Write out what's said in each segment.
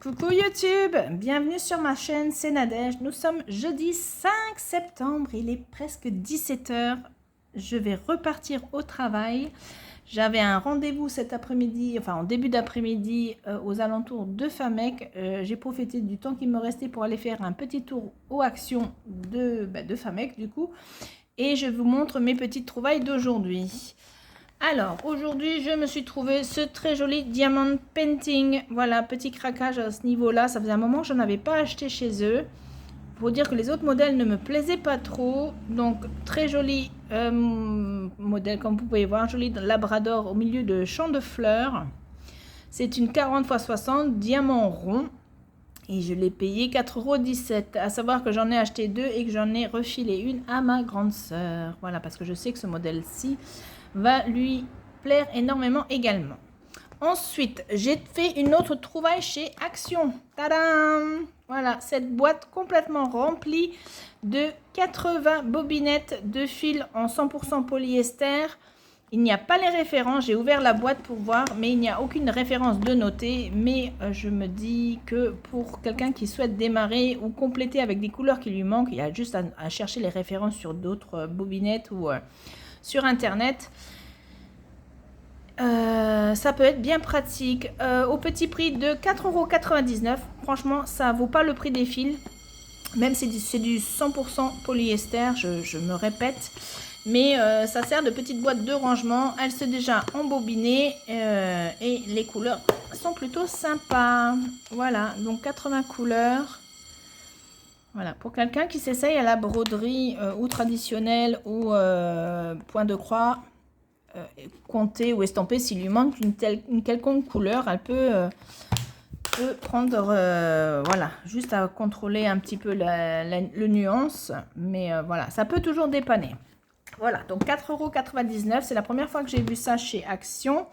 Coucou YouTube, bienvenue sur ma chaîne, c'est Nadège. Nous sommes jeudi 5 septembre, il est presque 17 h. Je vais repartir au travail. J'avais un rendez-vous cet après-midi, enfin en début d'après-midi aux alentours de Famec. J'ai profité du temps qui me restait pour aller faire un petit tour aux actions de Famec du coup. Et je vous montre mes petites trouvailles d'aujourd'hui. Alors, aujourd'hui, je me suis trouvé ce très joli Diamond Painting. Voilà, petit craquage à ce niveau-là. Ça faisait un moment que je n'en avais pas acheté chez eux. Pour dire que les autres modèles ne me plaisaient pas trop. Donc, très joli modèle, comme vous pouvez voir. Joli labrador au milieu de champs de fleurs. C'est une 40 x 60, diamant rond. Et je l'ai payé 4,17 €. À savoir que j'en ai acheté deux et que j'en ai refilé une à ma grande sœur. Voilà, parce que je sais que ce modèle-ci va lui plaire énormément également. Ensuite, j'ai fait une autre trouvaille chez Action. Tadam! Voilà, cette boîte complètement remplie de 80 bobinettes de fil en 100% polyester. Il n'y a pas les références, j'ai ouvert la boîte pour voir, mais il n'y a aucune référence de notée. Mais je me dis que pour quelqu'un qui souhaite démarrer ou compléter avec des couleurs qui lui manquent, il y a juste à chercher les références sur d'autres bobinettes ou sur internet. Ça peut être bien pratique au petit prix de 4,99 €. Franchement, ça vaut pas le prix des fils, même si c'est du 100% polyester, je me répète. Mais ça sert de petite boîte de rangement. Elle s'est déjà embobinée et les couleurs sont plutôt sympas. Voilà, donc 80 couleurs. Voilà, pour quelqu'un qui s'essaye à la broderie ou traditionnelle ou point de croix, compter ou estamper, s'il lui manque une quelconque couleur, elle peut prendre, voilà, juste à contrôler un petit peu le nuance, mais voilà, ça peut toujours dépanner. Voilà, donc 4,99 €, c'est la première fois que j'ai vu ça chez Action,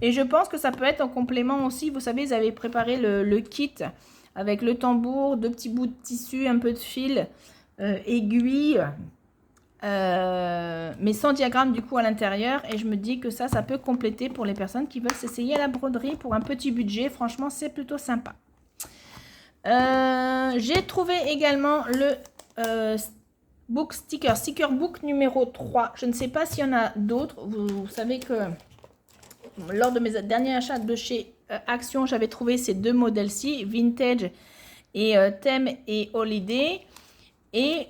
et je pense que ça peut être en complément aussi. Vous savez, ils avaient préparé le kit avec le tambour, deux petits bouts de tissu, un peu de fil, aiguille, mais sans diagramme du coup à l'intérieur, et je me dis que ça peut compléter pour les personnes qui veulent s'essayer à la broderie pour un petit budget. Franchement, c'est plutôt sympa. J'ai trouvé également le book sticker book numéro 3. Je ne sais pas s'il y en a d'autres. Vous savez que lors de mes derniers achats de chez Action, j'avais trouvé ces deux modèles-ci, Vintage et Thème et Holiday, et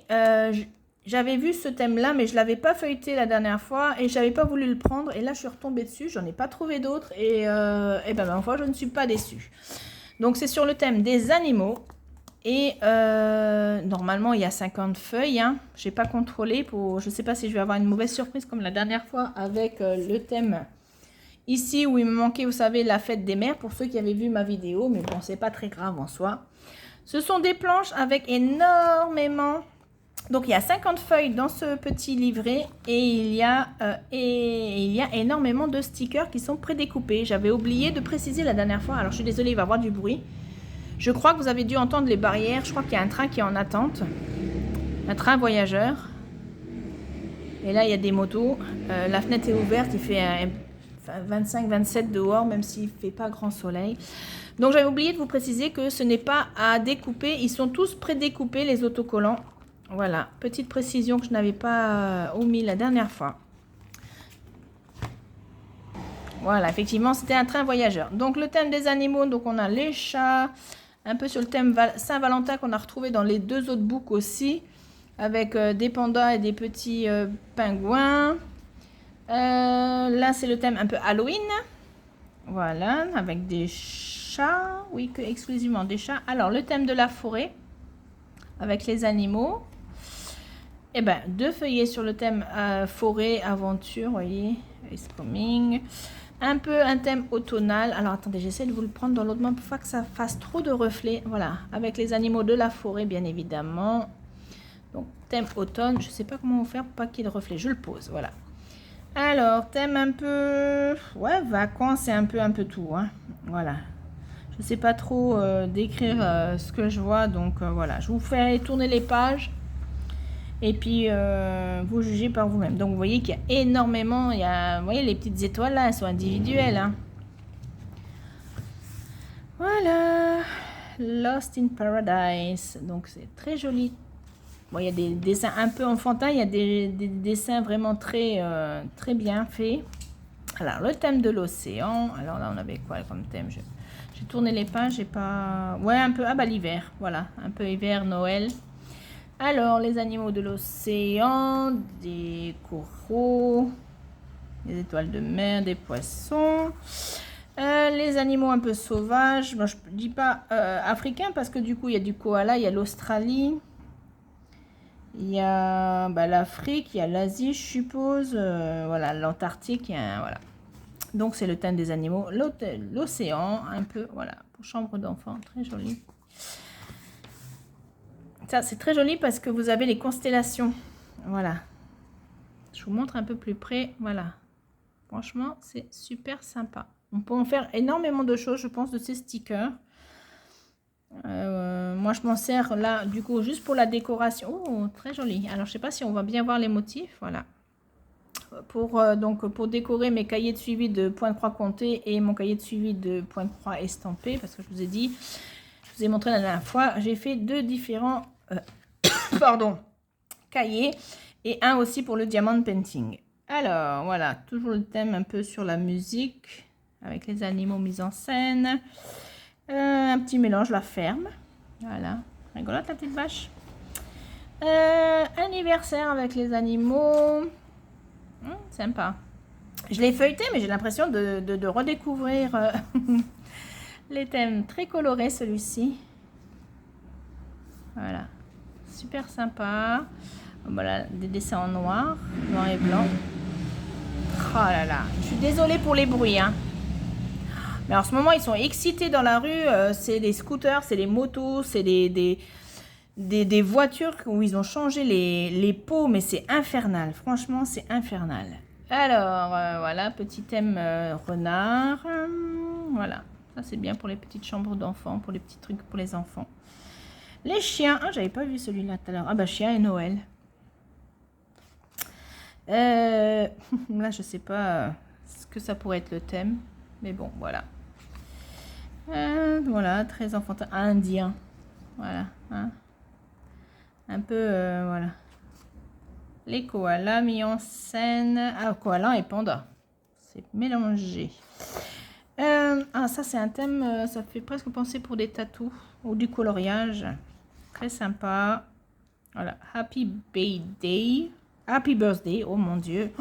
j'avais vu ce thème-là, mais je ne l'avais pas feuilleté la dernière fois et je n'avais pas voulu le prendre. Et là, je suis retombée dessus. J'en ai pas trouvé d'autres. Et ben, ma foi, je ne suis pas déçue. Donc, c'est sur le thème des animaux. Et normalement, il y a 50 feuilles. Hein. Je n'ai pas contrôlé. Je ne sais pas si je vais avoir une mauvaise surprise comme la dernière fois avec le thème ici où il me manquait, vous savez, la fête des mères. Pour ceux qui avaient vu ma vidéo. Mais bon, c'est pas très grave en soi. Ce sont des planches avec énormément... Donc, il y a 50 feuilles dans ce petit livret et il y a énormément de stickers qui sont prédécoupés. J'avais oublié de préciser la dernière fois. Alors, je suis désolée, il va y avoir du bruit. Je crois que vous avez dû entendre les barrières. Je crois qu'il y a un train qui est en attente. Un train voyageur. Et là, il y a des motos. La fenêtre est ouverte. Il fait 25-27 dehors, même s'il ne fait pas grand soleil. Donc, j'avais oublié de vous préciser que ce n'est pas à découper. Ils sont tous prédécoupés, les autocollants. Voilà, petite précision que je n'avais pas omis la dernière fois. Voilà, effectivement, c'était un train voyageur. Donc, le thème des animaux, donc on a les chats, un peu sur le thème Saint-Valentin qu'on a retrouvé dans les deux autres books aussi, avec des pandas et des petits pingouins. Là, c'est le thème un peu Halloween. Voilà, avec des chats, oui, exclusivement des chats. Alors, le thème de la forêt, avec les animaux. Et ben, deux feuillets sur le thème forêt, aventure, vous voyez, is coming. Un peu un thème automnal. Alors, attendez, j'essaie de vous le prendre dans l'autre main pour pas que ça fasse trop de reflets. Voilà, avec les animaux de la forêt, bien évidemment. Donc, thème automne. Je sais pas comment faire pour pas qu'il y ait de reflets. Je le pose, voilà. Alors, thème un peu... Ouais, vacances et un peu tout, hein. Voilà. Je sais pas trop décrire ce que je vois, donc voilà. Je vous fais tourner les pages. Et puis, vous jugez par vous-même. Donc, vous voyez qu'il y a énormément... vous voyez, les petites étoiles, là, elles sont individuelles. Hein. Voilà. Lost in Paradise. Donc c'est très joli. Bon, il y a des dessins un peu enfantins, il y a des dessins vraiment très, très bien faits. Alors, le thème de l'océan. Alors là, on avait quoi comme thème? J'ai tourné les pages, j'ai pas... Ouais, un peu... Ah bah l'hiver, voilà. Un peu hiver, Noël. Alors, les animaux de l'océan, des coraux, des étoiles de mer, des poissons. Les animaux un peu sauvages. Moi, je ne dis pas africains parce que du coup, il y a du koala, il y a l'Australie. Il y a l'Afrique, il y a l'Asie, je suppose. Voilà, l'Antarctique, voilà. Donc, c'est le thème des animaux. L'océan, un peu, voilà, pour chambre d'enfant, très joli. Ça, c'est très joli parce que vous avez les constellations. Voilà. Je vous montre un peu plus près. Voilà. Franchement, c'est super sympa. On peut en faire énormément de choses, je pense, de ces stickers. Moi, je m'en sers là, du coup, juste pour la décoration. Oh, très joli. Alors, je sais pas si on va bien voir les motifs. Voilà. Donc, pour décorer mes cahiers de suivi de points de croix comptés et mon cahier de suivi de points de croix estampés, parce que je vous ai dit, je vous ai montré la dernière fois, j'ai fait 2 différents cahiers et un aussi pour le diamond painting. Alors, voilà, toujours le thème un peu sur la musique, avec les animaux mis en scène. Un petit mélange, la ferme. Voilà, rigolote la petite vache. Anniversaire avec les animaux. Sympa. Je l'ai feuilleté, mais j'ai l'impression de redécouvrir les thèmes. Très colorés, celui-ci. Voilà, super sympa. Voilà, des dessins en noir et blanc. Oh là là, je suis désolée pour les bruits, hein. Mais en ce moment, ils sont excités dans la rue. C'est des scooters, c'est des motos, c'est des voitures où ils ont changé les pots, mais c'est infernal. Franchement, c'est infernal. Alors, voilà, petit thème renard. Voilà, ça c'est bien pour les petites chambres d'enfants, pour les petits trucs pour les enfants. Les chiens. Ah, j'avais pas vu celui-là tout à l'heure. Ah bah, chien et Noël. Là, je sais pas ce que ça pourrait être le thème. Mais bon, voilà. Voilà, très enfantin. Indien. Voilà. Hein. Un peu, voilà. Les koalas mis en scène. Ah, koala et panda. C'est mélangé. Ah, ça, c'est un thème, ça fait presque penser pour des tatous ou du coloriage. Très sympa. Voilà. Happy birthday. Happy birthday. Oh mon Dieu.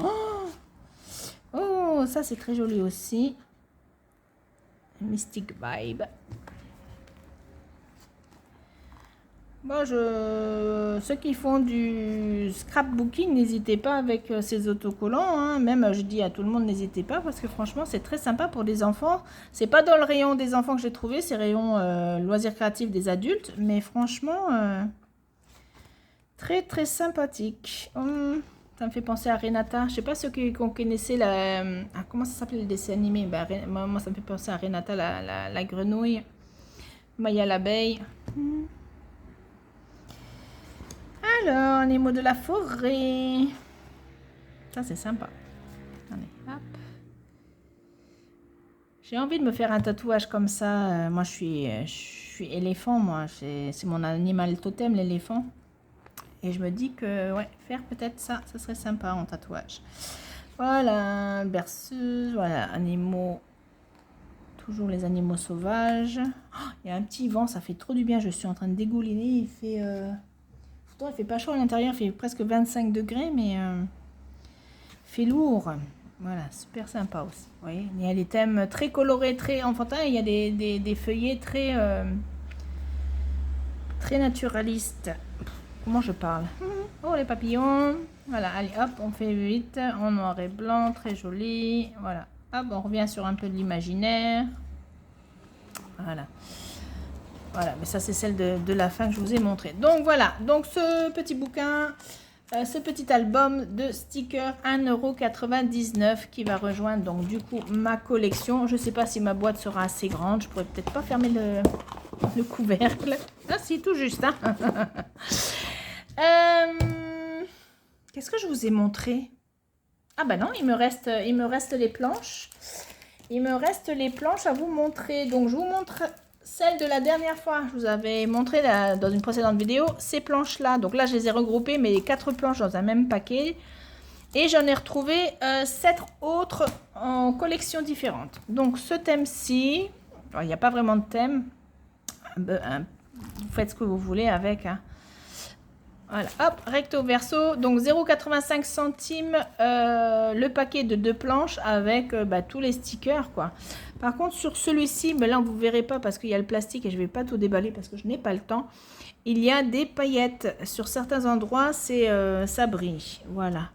Oh, ça, c'est très joli aussi. Mystic Vibe. Bon, ceux qui font du scrapbooking, n'hésitez pas avec ces autocollants. Hein. Même, je dis à tout le monde, n'hésitez pas parce que franchement, c'est très sympa pour des enfants. C'est pas dans le rayon des enfants que j'ai trouvé, c'est rayon loisirs créatifs des adultes. Mais franchement, très très sympathique. Ça me fait penser à Renata. Je sais pas ceux qui connaissaient la... comment ça s'appelle le dessin animé? Moi, ça me fait penser à Renata, la grenouille. Maya l'abeille. Alors, animaux de la forêt. Ça, c'est sympa. Allez, hop. J'ai envie de me faire un tatouage comme ça. Moi, je suis éléphant, moi. C'est mon animal totem, l'éléphant. Et je me dis que, ouais, faire peut-être ça, ça serait sympa en tatouage. Voilà, berceuse, voilà, animaux. Toujours les animaux sauvages. Oh, il y a un petit vent, ça fait trop du bien. Je suis en train de dégouliner. Il fait... Pourtant, il fait pas chaud à l'intérieur, il fait presque 25 degrés, mais il fait lourd. Voilà, super sympa aussi. Vous voyez, il y a des thèmes très colorés, très enfantins. Il y a des feuillets très, très naturalistes. Comment je parle? Oh, les papillons. Voilà, allez, hop, on fait vite. En noir et blanc, très joli. Voilà, hop, on revient sur un peu de l'imaginaire. Voilà. Voilà, mais ça c'est celle de la fin que je vous ai montré. Donc voilà, donc ce petit bouquin, ce petit album de stickers 1,99 € qui va rejoindre donc du coup ma collection. Je ne sais pas si ma boîte sera assez grande, je pourrais peut-être pas fermer le couvercle. Ah si, tout juste. Hein. Qu'est-ce que je vous ai montré? Ah bah non, il me reste les planches. Il me reste les planches à vous montrer. Donc je vous montre celle de la dernière fois, je vous avais montré dans une précédente vidéo, ces planches-là. Donc là, je les ai regroupées, mais les 4 planches dans un même paquet. Et j'en ai retrouvé 7 autres en collections différentes. Donc ce thème-ci, il n'y a pas vraiment de thème. Vous faites ce que vous voulez avec. Hein. Voilà, hop, recto verso. Donc 0,85 centimes le paquet de 2 planches avec tous les stickers, quoi. Par contre, sur celui-ci, là, vous ne verrez pas parce qu'il y a le plastique et je ne vais pas tout déballer parce que je n'ai pas le temps. Il y a des paillettes. Sur certains endroits, ça brille. Voilà.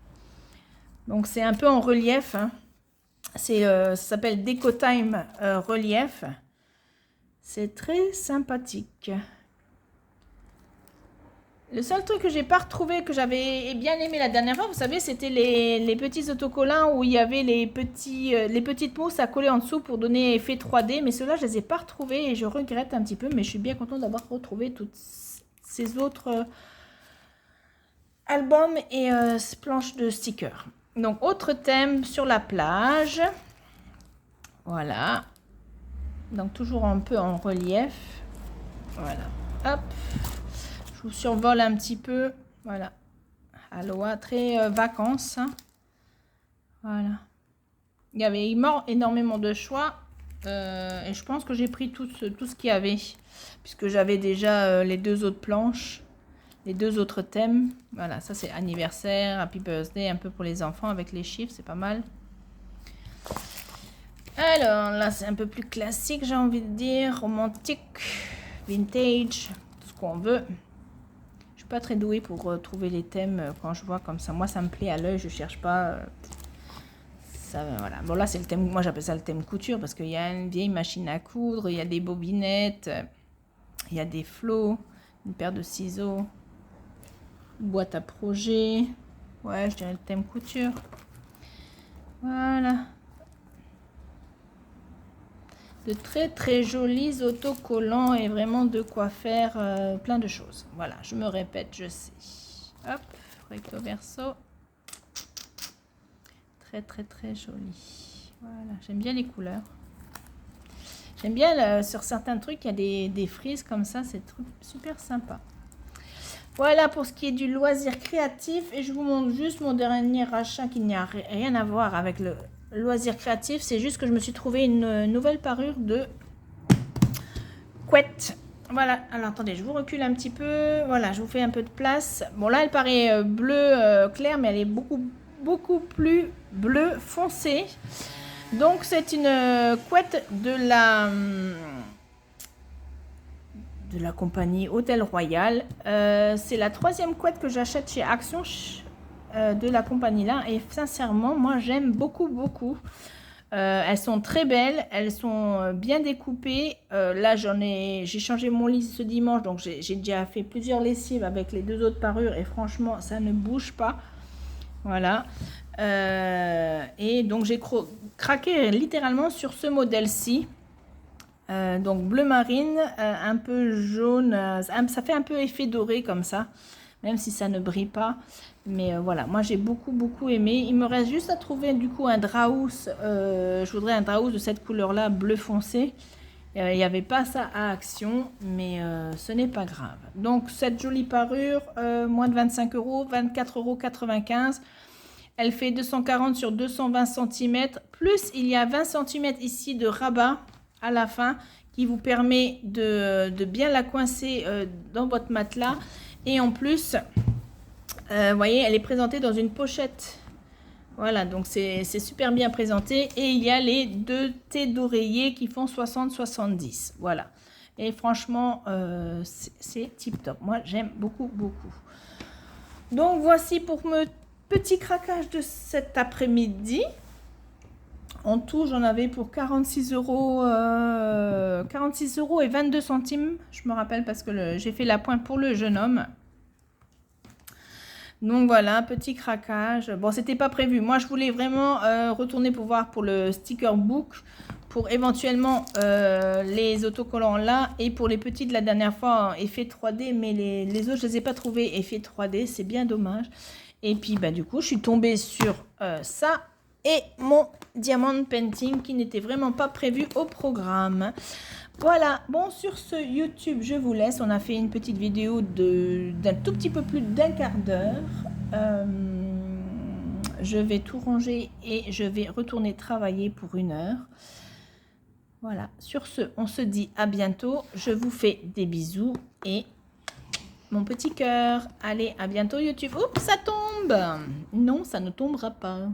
Donc, c'est un peu en relief. Hein. Ça s'appelle Deco Time Relief. C'est très sympathique. Le seul truc que j'ai pas retrouvé, que j'avais bien aimé la dernière fois, vous savez, c'était les petits autocollants où il y avait les petites mousses à coller en dessous pour donner effet 3D. Mais ceux-là, je les ai pas retrouvés et je regrette un petit peu. Mais je suis bien contente d'avoir retrouvé toutes ces autres albums et planches de stickers. Donc, autre thème sur la plage. Voilà. Donc, toujours un peu en relief. Voilà. Hop. Je vous survole un petit peu. Voilà. Aloha, très vacances. Hein. Voilà. Il y avait énormément de choix. Et je pense que j'ai pris tout ce qu'il y avait. Puisque j'avais déjà les 2 autres planches. Les 2 autres thèmes. Voilà, ça c'est anniversaire, happy birthday, un peu pour les enfants avec les chiffres, c'est pas mal. Alors là, c'est un peu plus classique, j'ai envie de dire. Romantique, vintage, tout ce qu'on veut. Je suis pas très douée pour trouver les thèmes quand je vois comme ça. Moi, ça me plaît à l'œil, je cherche pas. Ça, voilà. Bon, là, c'est le thème, moi j'appelle ça le thème couture parce qu'il y a une vieille machine à coudre, il y a des bobinettes, il y a des flots, une paire de ciseaux. Boîte à projet. Ouais, je dirais le thème couture. Voilà. De très très jolis autocollants et vraiment de quoi faire plein de choses. Voilà, je me répète, je sais. Hop, recto verso. Très très très joli. Voilà, j'aime bien les couleurs. J'aime bien sur certains trucs, il y a des frises comme ça, c'est super sympa. Voilà pour ce qui est du loisir créatif. Et je vous montre juste mon dernier achat qui n'y a rien à voir avec le loisir créatif. C'est juste que je me suis trouvé une nouvelle parure de couette. Voilà. Alors attendez, je vous recule un petit peu. Voilà, je vous fais un peu de place. Bon là, elle paraît bleu clair, mais elle est beaucoup plus bleu foncé. Donc c'est une couette de la compagnie Hôtel Royal. C'est la 3e couette que j'achète chez Action de la compagnie là. Et sincèrement, moi j'aime beaucoup. Elles sont très belles, elles sont bien découpées. Là j'ai changé mon lit ce dimanche, donc j'ai déjà fait plusieurs lessives avec les 2 autres parures. Et franchement, ça ne bouge pas. Voilà. Et donc j'ai craqué littéralement sur ce modèle-ci. Donc bleu marine, un peu jaune, ça fait un peu effet doré comme ça, même si ça ne brille pas. Mais voilà, moi j'ai beaucoup aimé. Il me reste juste à trouver du coup un draus. Je voudrais un draus de cette couleur-là, bleu foncé. Il n'y avait pas ça à Action, mais ce n'est pas grave. Donc cette jolie parure, moins de 25 €, 24,95 €. Elle fait 240 sur 220 cm. Plus il y a 20 cm ici de rabat à la fin qui vous permet de bien la coincer dans votre matelas. Et en plus, vous voyez, elle est présentée dans une pochette. Voilà, donc c'est super bien présenté. Et il y a les 2 thés d'oreiller qui font 60-70. Voilà. Et franchement, c'est tip top. Moi, j'aime beaucoup. Donc, voici pour me petit craquage de cet après-midi. En tout, j'en avais pour 46 €, 46 € et 22 centimes. Je me rappelle parce que j'ai fait la pointe pour le jeune homme. Donc voilà, petit craquage. Bon, c'était pas prévu. Moi, je voulais vraiment retourner pour voir pour le sticker book, pour éventuellement les autocollants là, et pour les petits de la dernière fois, effet 3D. Mais les autres, je les ai pas trouvés effet 3D. C'est bien dommage. Et puis, du coup, je suis tombée sur ça et mon diamond painting qui n'était vraiment pas prévu au programme. Voilà, bon, sur ce YouTube, je vous laisse. On a fait une petite vidéo d'un tout petit peu plus d'un quart d'heure. Je vais tout ranger et je vais retourner travailler pour 1 heure. Voilà, sur ce, on se dit à bientôt. Je vous fais des bisous et mon petit cœur. Allez, à bientôt YouTube. Oups, ça tombe. Non, ça ne tombera pas.